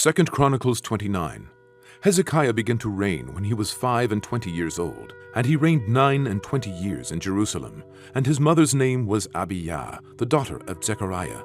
Second Chronicles 29. Hezekiah began to reign when he was 25 years old, and he reigned 29 years in Jerusalem. And his mother's name was Abijah, the daughter of Zechariah.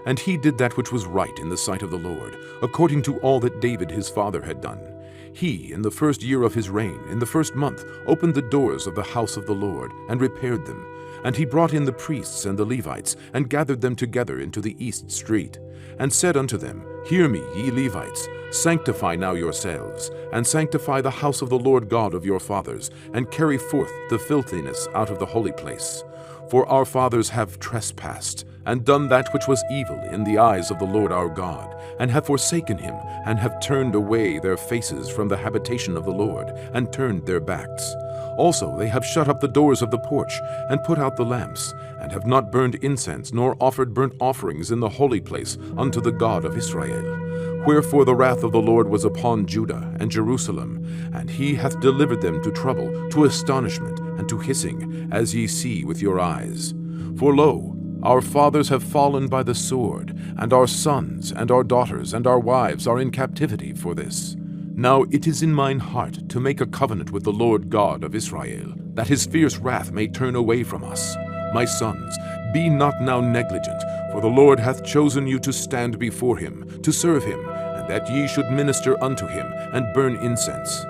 And he did that which was right in the sight of the Lord, according to all that David his father had done. He, in the first year of his reign, in the first month, opened the doors of the house of the Lord, and repaired them. And he brought in the priests and the Levites, and gathered them together into the east street, and said unto them, Hear me, ye Levites, sanctify now yourselves, and sanctify the house of the Lord God of your fathers, and carry forth the filthiness out of the holy place. For our fathers have trespassed, and done that which was evil in the eyes of the Lord our God, and have forsaken him, and have turned away their faces from the habitation of the Lord, and turned their backs. Also they have shut up the doors of the porch, and put out the lamps, and have not burned incense, nor offered burnt offerings in the holy place unto the God of Israel. Wherefore the wrath of the Lord was upon Judah and Jerusalem, and he hath delivered them to trouble, to astonishment, and to hissing, as ye see with your eyes. For lo, our fathers have fallen by the sword, and our sons, and our daughters, and our wives are in captivity for this. Now it is in mine heart to make a covenant with the Lord God of Israel, that his fierce wrath may turn away from us. My sons, be not now negligent, for the Lord hath chosen you to stand before him, to serve him, and that ye should minister unto him, and burn incense.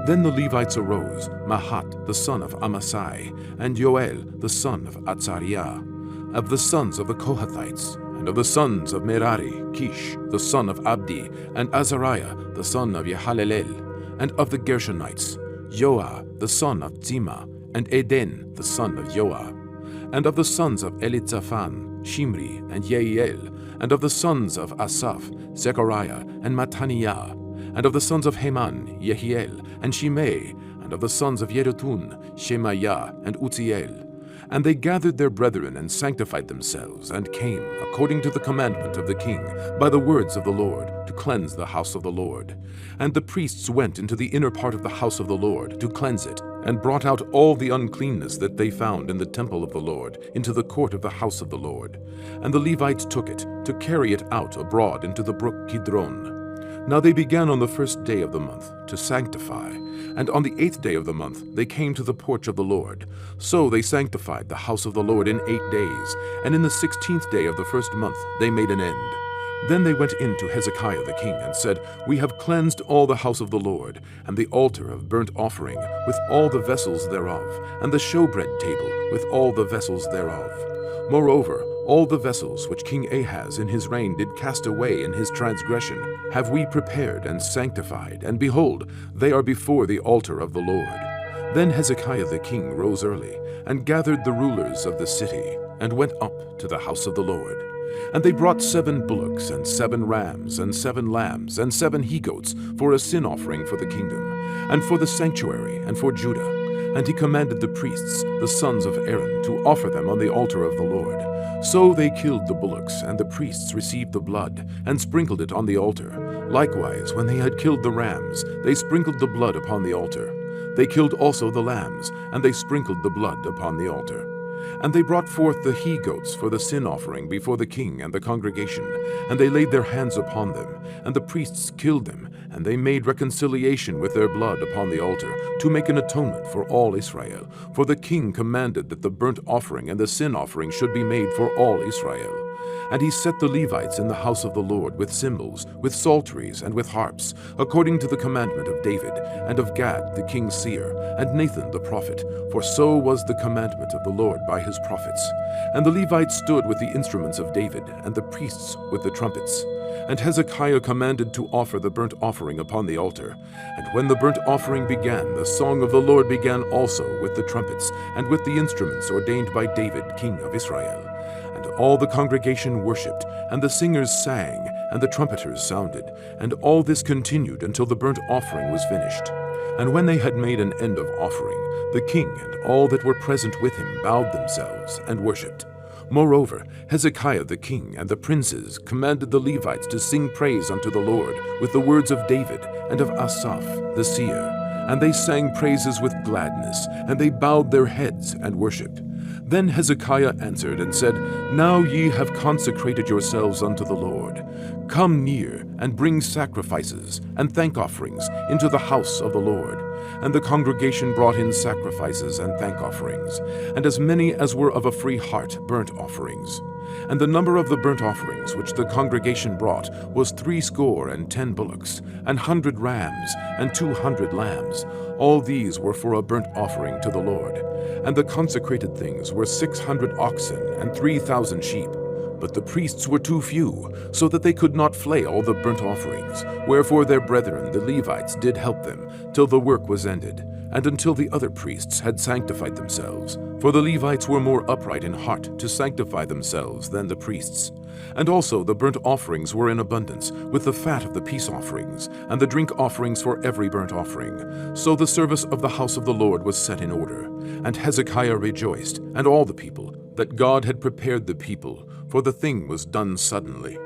Then the Levites arose, Mahat the son of Amasai, and Joel the son of Azariah, of the sons of the Kohathites, and of the sons of Merari, Kish the son of Abdi, and Azariah the son of Yehalelel, and of the Gershonites, Joah the son of Zima, and Eden the son of Joah, and of the sons of Elitzaphan, Shimri, and Yeiel, and of the sons of Asaph, Zechariah, and Mattaniah, and of the sons of Heman, Yehiel, and Shimei, and of the sons of Yedutun, Shemaiah, and Uzziel. And they gathered their brethren and sanctified themselves, and came, according to the commandment of the king, by the words of the Lord, to cleanse the house of the Lord. And the priests went into the inner part of the house of the Lord, to cleanse it, and brought out all the uncleanness that they found in the temple of the Lord, into the court of the house of the Lord. And the Levites took it, to carry it out abroad into the brook Kidron. Now they began on the first day of the month to sanctify, and on the 8th day of the month they came to the porch of the Lord. So they sanctified the house of the Lord in 8 days, and in the 16th day of the first month they made an end. Then they went in to Hezekiah the king, and said, We have cleansed all the house of the Lord, and the altar of burnt offering, with all the vessels thereof, and the showbread table, with all the vessels thereof. Moreover, all the vessels which King Ahaz in his reign did cast away in his transgression have we prepared and sanctified, and behold, they are before the altar of the Lord. Then Hezekiah the king rose early, and gathered the rulers of the city, and went up to the house of the Lord. And they brought 7 bullocks, and 7 rams, and 7 lambs, and 7 he-goats, for a sin offering for the kingdom, and for the sanctuary, and for Judah. And he commanded the priests, the sons of Aaron, to offer them on the altar of the Lord. So they killed the bullocks, and the priests received the blood, and sprinkled it on the altar. Likewise, when they had killed the rams, they sprinkled the blood upon the altar. They killed also the lambs, and they sprinkled the blood upon the altar. And they brought forth the he-goats for the sin offering before the king and the congregation, and they laid their hands upon them, and the priests killed them, and they made reconciliation with their blood upon the altar, to make an atonement for all Israel. For the king commanded that the burnt offering and the sin offering should be made for all Israel. And he set the Levites in the house of the Lord with cymbals, with psalteries, and with harps, according to the commandment of David, and of Gad the king's seer, and Nathan the prophet, for so was the commandment of the Lord by his prophets. And the Levites stood with the instruments of David, and the priests with the trumpets. And Hezekiah commanded to offer the burnt offering upon the altar. And when the burnt offering began, the song of the Lord began also with the trumpets, and with the instruments ordained by David king of Israel. And all the congregation worshipped, and the singers sang, and the trumpeters sounded. And all this continued until the burnt offering was finished. And when they had made an end of offering, the king and all that were present with him bowed themselves and worshipped. Moreover, Hezekiah the king and the princes commanded the Levites to sing praise unto the Lord with the words of David and of Asaph the seer. And they sang praises with gladness, and they bowed their heads and worshipped. Then Hezekiah answered and said, Now ye have consecrated yourselves unto the Lord. Come near, and bring sacrifices and thank offerings into the house of the Lord. And the congregation brought in sacrifices and thank offerings, and as many as were of a free heart burnt offerings. And the number of the burnt offerings which the congregation brought was 60 bullocks, and 100 rams, and 200 lambs. All these were for a burnt offering to the Lord. And the consecrated things were 600 oxen, and 3,000 sheep. But the priests were too few, so that they could not flay all the burnt offerings. Wherefore their brethren, the Levites, did help them, till the work was ended, and until the other priests had sanctified themselves. For the Levites were more upright in heart to sanctify themselves than the priests. And also the burnt offerings were in abundance, with the fat of the peace offerings, and the drink offerings for every burnt offering. So the service of the house of the Lord was set in order. And Hezekiah rejoiced, and all the people, that God had prepared the people, for the thing was done suddenly.